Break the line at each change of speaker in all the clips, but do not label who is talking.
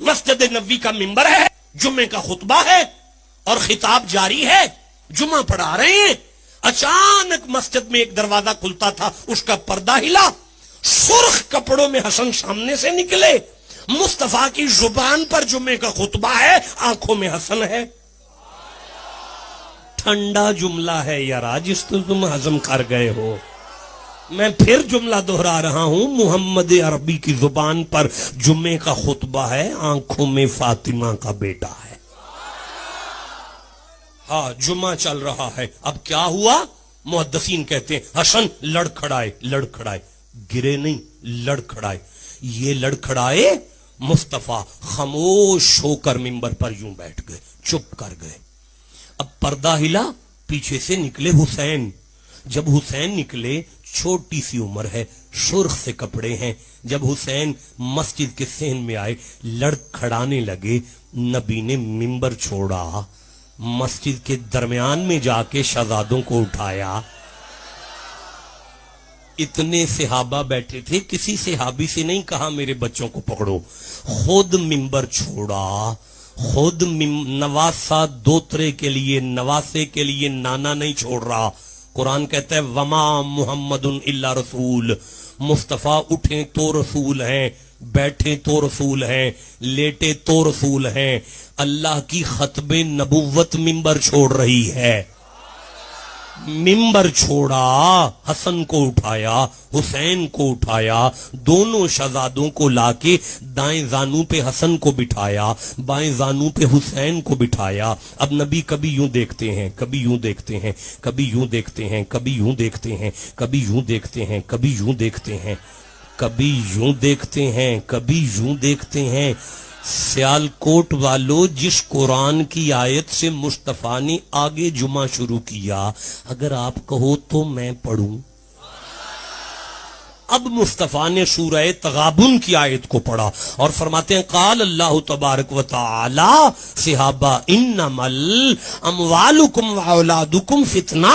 مسجد نبوی کا منبر ہے, جمعے کا خطبہ ہے اور خطاب جاری ہے, جمعہ پڑھا رہے ہیں. اچانک مسجد میں ایک دروازہ کھلتا تھا, اس کا پردہ ہلا, سرخ کپڑوں میں حسن سامنے سے نکلے. مصطفیٰ کی زبان پر جمعے کا خطبہ ہے, آنکھوں میں حسن ہے. ٹھنڈا جملہ ہے یارا جس کو تم ہضم کر گئے ہو. میں پھر جملہ دہرا رہا ہوں, محمد عربی کی زبان پر جمعے کا خطبہ ہے, آنکھوں میں فاطمہ کا بیٹا ہے. ہاں جمعہ چل رہا ہے. اب کیا ہوا؟ محدثین کہتے ہیں حسن لڑکھڑائے, گرے نہیں, لڑکھڑائے. یہ لڑکھڑائے, مصطفیٰ خاموش ہو کر منبر پر یوں بیٹھ گئے, چپ کر گئے. اب پردہ ہلا, پیچھے سے نکلے حسین. جب حسین نکلے, چھوٹی سی عمر ہے, سرخ سے کپڑے ہیں. جب حسین مسجد کے صحن میں آئے, لڑکھڑانے لگے. نبی نے منبر چھوڑا, مسجد کے درمیان میں جا کے شہزادوں کو اٹھایا. اتنے صحابہ بیٹھے تھے, کسی صحابی سے نہیں کہا میرے بچوں کو پکڑو. خود منبر چھوڑا, خود نواسا دوترے کے لیے, نواسے کے لیے نانا نہیں چھوڑ رہا. قرآن کہتا ہے وما محمد الا رسول. مصطفیٰ اٹھیں تو رسول ہیں, بیٹھے تو رسول ہیں, لیٹے تو رسول ہیں. اللہ کی ختم نبوت منبر چھوڑ رہی ہے. منبر چھوڑا, حسن کو اٹھایا, حسین کو اٹھایا, دونوں شہزادوں کو لا کے دائیں زانو پہ حسن کو بٹھایا, بائیں زانو پہ حسین کو بٹھایا. اب نبی کبھی یوں دیکھتے ہیں, کبھی یوں دیکھتے ہیں, کبھی یوں دیکھتے ہیں, کبھی یوں دیکھتے ہیں, کبھی یوں دیکھتے ہیں, کبھی یوں دیکھتے ہیں, کبھی یوں دیکھتے ہیں, کبھی یوں دیکھتے ہیں. سیالکوٹ والو, جس قرآن کی آیت سے مصطفیٰ نے آگے جمعہ شروع کیا, اگر آپ کہو تو میں پڑھوں. اب مصطفیٰ نے سورہ تغابن کی آیت کو پڑھا اور فرماتے ہیں قال اللہ تبارک و تعالی صحابہ انما اموالکم واولادکم فتنہ.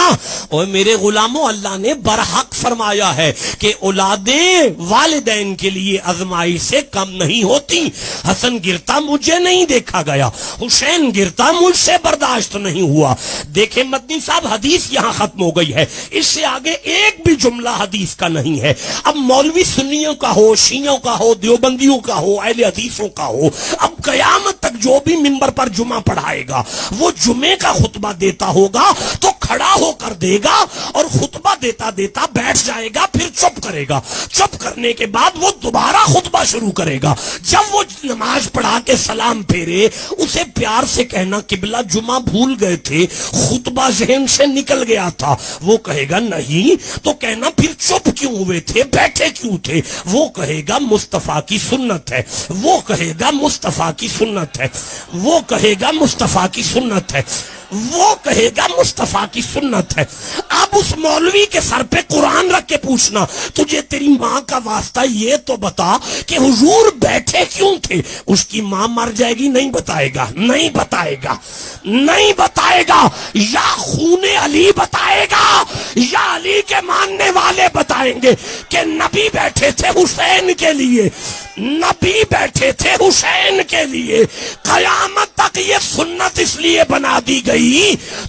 اور میرے غلاموں, اللہ نے برحق فرمایا ہے کہ اولادیں والدین کے لیے آزمائش سے کم نہیں ہوتی. حسن گرتا مجھے نہیں دیکھا گیا, حسین گرتا مجھ سے برداشت نہیں ہوا. دیکھیں مدنی صاحب, حدیث یہاں ختم ہو گئی ہے, اس سے آگے ایک بھی جملہ حدیث کا نہیں ہے. اب مولوی سنیوں کا ہو, شیعوں کا ہو, دیوبندیوں کا ہو, اہل حدیثوں کا ہو, اب قیامت تک جو بھی منبر پر جمعہ پڑھائے گا وہ جمعے کا خطبہ دیتا ہوگا تو کھڑا ہو کر دے گا اور خطبہ دیتا دیتا بیٹھ جائے گا, پھر چپ کرے گا. چپ کرنے کے بعد وہ دوبارہ خطبہ شروع کرے گا. جب وہ نماز پڑھا کے سلام پھیرے, اسے پیار سے کہنا قبلہ جمعہ بھول گئے تھے, خطبہ ذہن سے نکل گیا تھا. وہ کہے گا نہیں, تو کہنا پھر چپ کیوں ہوئے تھے, بیٹھے کیوں تھے. وہ کہے گا مصطفیٰ کی سنت ہے, وہ کہے گا مصطفیٰ کی سنت ہے, وہ کہے گا مصطفیٰ کی سنت ہے, وہ کہے گا مصطفیٰ کی سنت ہے. اب اس مولوی کے سر پہ قرآن رکھ کے پوچھنا تجھے تیری ماں کا واسطہ یہ تو بتا کہ حضور بیٹھے کیوں تھے. اس کی ماں مر جائے گی, نہیں بتائے گا, نہیں بتائے گا, نہیں بتائے گا. یا خون علی بتائے گا یا علی کے ماننے والے بتائیں گے کہ نبی بیٹھے تھے حسین کے لیے, نبی بیٹھے تھے حسین کے لیے. قیامت تک یہ سنت اس لیے بنا دی گئی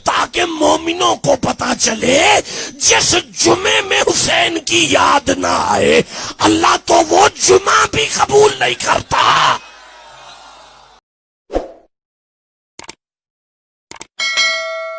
تاکہ مومنوں کو پتا چلے جس جمعے میں حسین کی یاد نہ آئے اللہ تو وہ جمعہ بھی قبول نہیں کرتا.